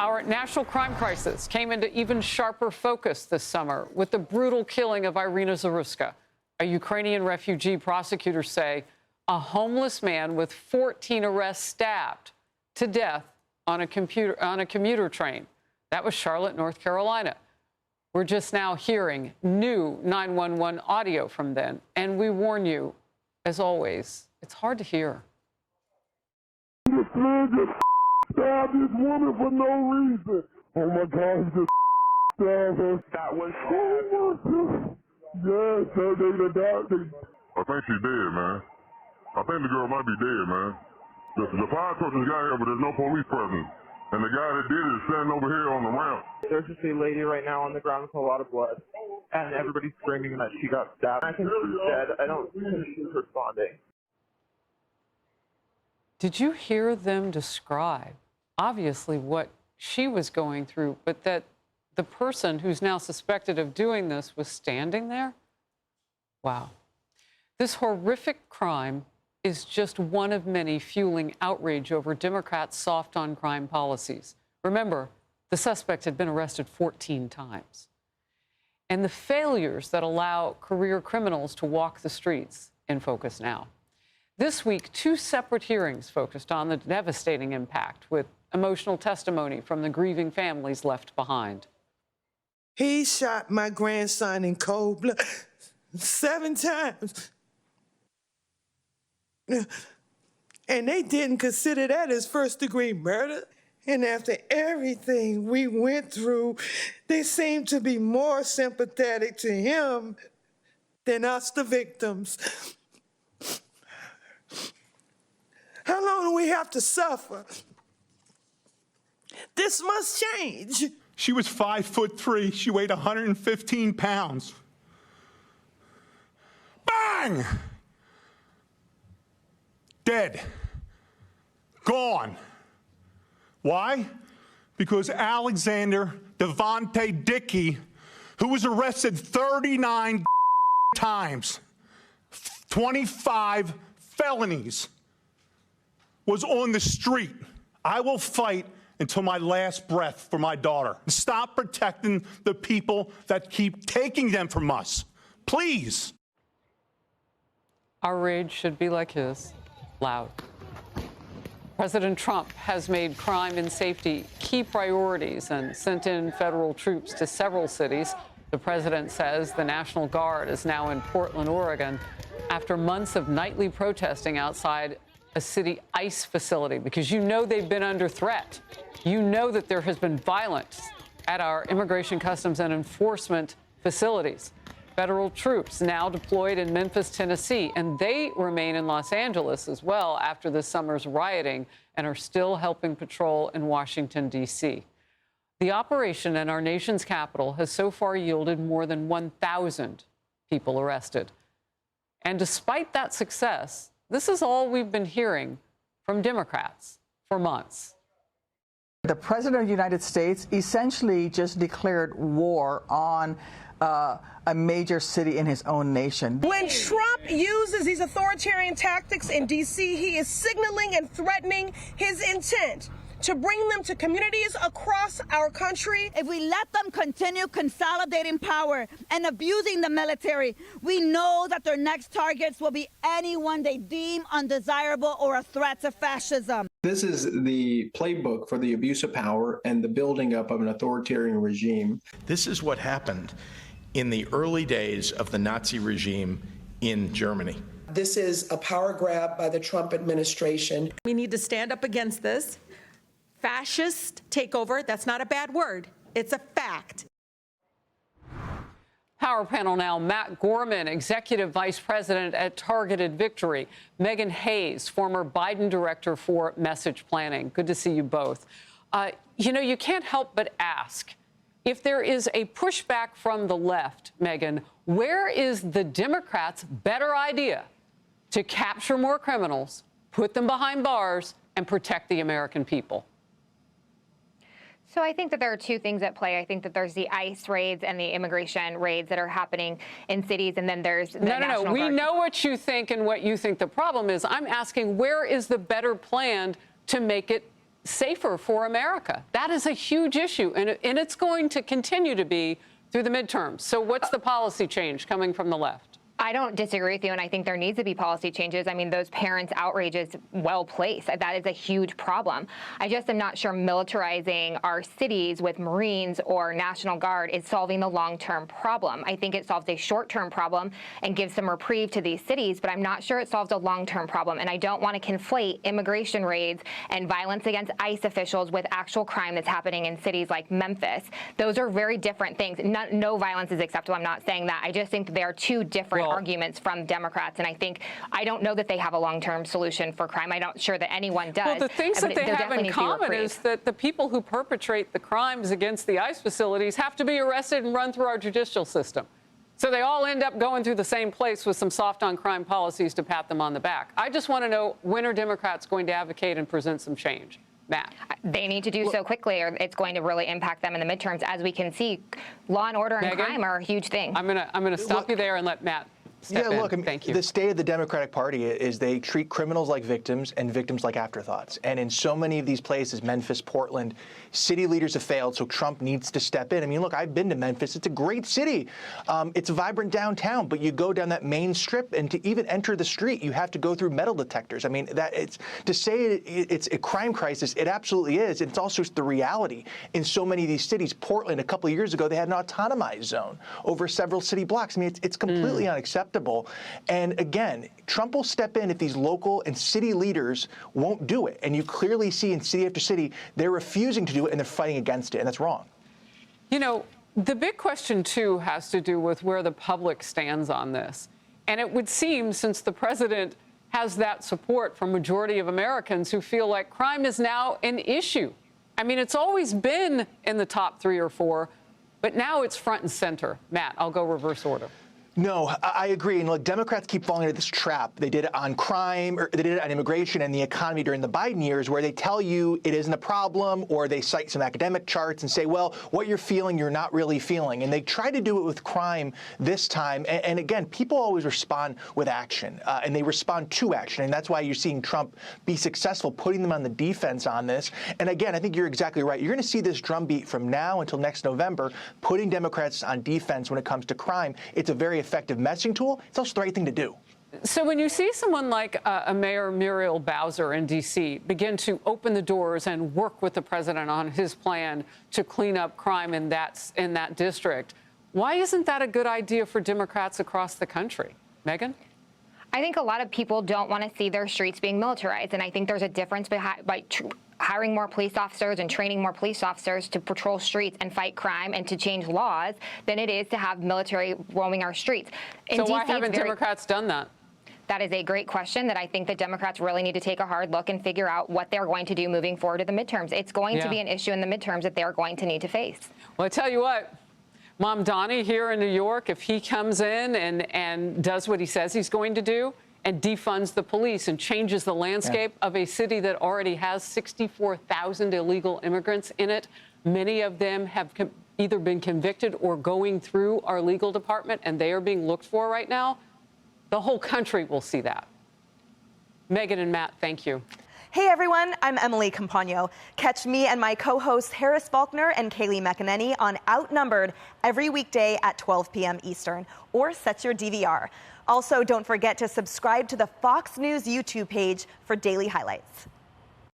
Our national crime crisis came into even sharper focus this summer with the brutal killing of Irina Zaruska, a Ukrainian refugee. Prosecutors say a homeless man with 14 arrests stabbed to death on a commuter train. That was Charlotte, North Carolina. We're just now hearing new 911 audio from then, and we warn you, as always, it's hard to hear. This man just stabbed this woman for no reason. Oh my God, he just stabbed her. That was. Oh my God. Yes, sir, they died. I think she's dead, man. I think the girl might be dead, man. The fire truck just got here, but there's no police presence. And the guy that did it is standing over here on the ramp. There's just a lady right now on the ground with a lot of blood. And everybody's screaming that she got stabbed. I think she's dead. I don't think she's responding. Did you hear them describe, obviously, what she was going through, but that the person who's now suspected of doing this was standing there? Wow. This horrific crime is just one of many fueling outrage over Democrats' soft-on-crime policies. Remember, the suspect had been arrested 14 times. And the failures that allow career criminals to walk the streets in focus now. This week, 2 separate hearings focused on the devastating impact, with emotional testimony from the grieving families left behind. He shot my grandson in cold blood 7 times. And they didn't consider that as first-degree murder. And after everything we went through, they seem to be more sympathetic to him than us, the victims. How long do we have to suffer? This must change. She was 5'3". She weighed 115 pounds. Bang! Dead. Gone. Why? Because Alexander Devontae Dickey, who was arrested 39 times, 25 felonies, was on the street. I will fight until my last breath for my daughter. Stop protecting the people that keep taking them from us. Please. Our rage should be like his, loud. President Trump has made crime and safety key priorities and sent in federal troops to several cities. The president says the National Guard is now in Portland, Oregon, after months of nightly protesting outside a city ICE facility, because you know they've been under threat. You know that there has been violence at our Immigration, Customs, and Enforcement facilities. Federal troops now deployed in Memphis, Tennessee, and they remain in Los Angeles as well after this summer's rioting and are still helping patrol in Washington, D.C. The operation in our nation's capital has so far yielded more than 1,000 people arrested. And despite that success, this is all we've been hearing from Democrats for months. The president of the United States essentially just declared war on a major city in his own nation. When Trump uses these authoritarian tactics in D.C., he is signaling and threatening his intent to bring them to communities across our country. If we let them continue consolidating power and abusing the military, we know that their next targets will be anyone they deem undesirable or a threat to fascism. This is the playbook for the abuse of power and the building up of an authoritarian regime. This is what happened in the early days of the Nazi regime in Germany. This is a power grab by the Trump administration. We need to stand up against this fascist takeover. That's not a bad word. It's a fact. Power panel now. Matt Gorman, Executive Vice President at Targeted Victory. Megan Hayes, former Biden Director for Message Planning. Good to see you both. You know, you can't help but ask, if there is a pushback from the left, Megan, where is the Democrats' better idea to capture more criminals, put them behind bars, and protect the American people? So I think that there are 2 things at play. I think that there's the ICE raids and the immigration raids that are happening in cities, and then there's the National Guard. We know what you think and what you think the problem is. I'm asking, where is the better plan to make it safer for America. That is a huge issue, and it's going to continue to be through the midterms. So what's the policy change coming from the left? I don't disagree with you, and I think there needs to be policy changes. I mean, those parents' outrage is well placed. That is a huge problem. I just am not sure militarizing our cities with Marines or National Guard is solving the long-term problem. I think it solves a short-term problem and gives some reprieve to these cities, but I'm not sure it solves a long-term problem. And I don't want to conflate immigration raids and violence against ICE officials with actual crime that's happening in cities like Memphis. Those are very different things. No violence is acceptable. I'm not saying that. I just think that they are two different arguments from Democrats, and I don't know that they have a long-term solution for crime. I'm not sure that anyone does. Well, the things that they have in common is that the people who perpetrate the crimes against the ICE facilities have to be arrested and run through our judicial system. So they all end up going through the same place with some soft-on-crime policies to pat them on the back. I just want to know, when are Democrats going to advocate and present some change? Matt. They need to do so quickly, or it's going to really impact them in the midterms. As we can see, law and order and Megan, crime are a huge thing. I'm gonna stop you there and let Matt step in. Look, Thank you. The state of the Democratic Party is they treat criminals like victims and victims like afterthoughts. And in so many of these places, Memphis, Portland, city leaders have failed, so Trump needs to step in. I mean, look, I've been to Memphis. It's a great city. It's a vibrant downtown, but you go down that main strip, and to even enter the street, you have to go through metal detectors. I mean, to say it's a crime crisis, it absolutely is. And it's also the reality in so many of these cities. Portland, a couple of years ago, they had an autonomized zone over several city blocks. I mean, it's completely unacceptable. And again, Trump will step in if these local and city leaders won't do it. And you clearly see in city after city, they're refusing to do it and they're fighting against it. And that's wrong. You know, the big question, too, has to do with where the public stands on this. And it would seem, since the president has that support from majority of Americans who feel like crime is now an issue. I mean, it's always been in the top 3 or 4, but now it's front and center. Matt, I'll go reverse order. No, I agree. And look, Democrats keep falling into this trap. They did it on crime, or they did it on immigration and the economy during the Biden years, where they tell you it isn't a problem, or they cite some academic charts and say, well, what you're feeling, you're not really feeling. And they try to do it with crime this time. And again, people always respond with action, and they respond to action. And that's why you're seeing Trump be successful, putting them on the defense on this. And again, I think you're exactly right. You're going to see this drumbeat from now until next November, putting Democrats on defense when it comes to crime. It's a very effective messaging tool. It's also the right thing to do. So when you see someone like Mayor Muriel Bowser in D.C. begin to open the doors and work with the president on his plan to clean up crime in that district, why isn't that a good idea for Democrats across the country? Megan? I think a lot of people don't want to see their streets being militarized, and I think there's a difference by hiring more police officers and training more police officers to patrol streets and fight crime and to change laws than it is to have military roaming our streets. So why haven't Democrats done that? That is a great question that I think the Democrats really need to take a hard look and figure out what they're going to do moving forward to the midterms. It's going to be an issue in the midterms that they're going to need to face. Well, I tell you what, Mom Donnie here in New York, if he comes in and does what he says he's going to do, and defunds the police and changes the landscape of a city that already has 64,000 illegal immigrants in it. Many of them have either been convicted or going through our legal department, and they are being looked for right now. The whole country will see that. Megan and Matt, thank you. Hey everyone, I'm Emily Campagno. Catch me and my co-hosts Harris Faulkner and Kaylee McEnany on Outnumbered every weekday at 12 p.m. Eastern, or set your DVR. Also, don't forget to subscribe to the Fox News YouTube page for daily highlights.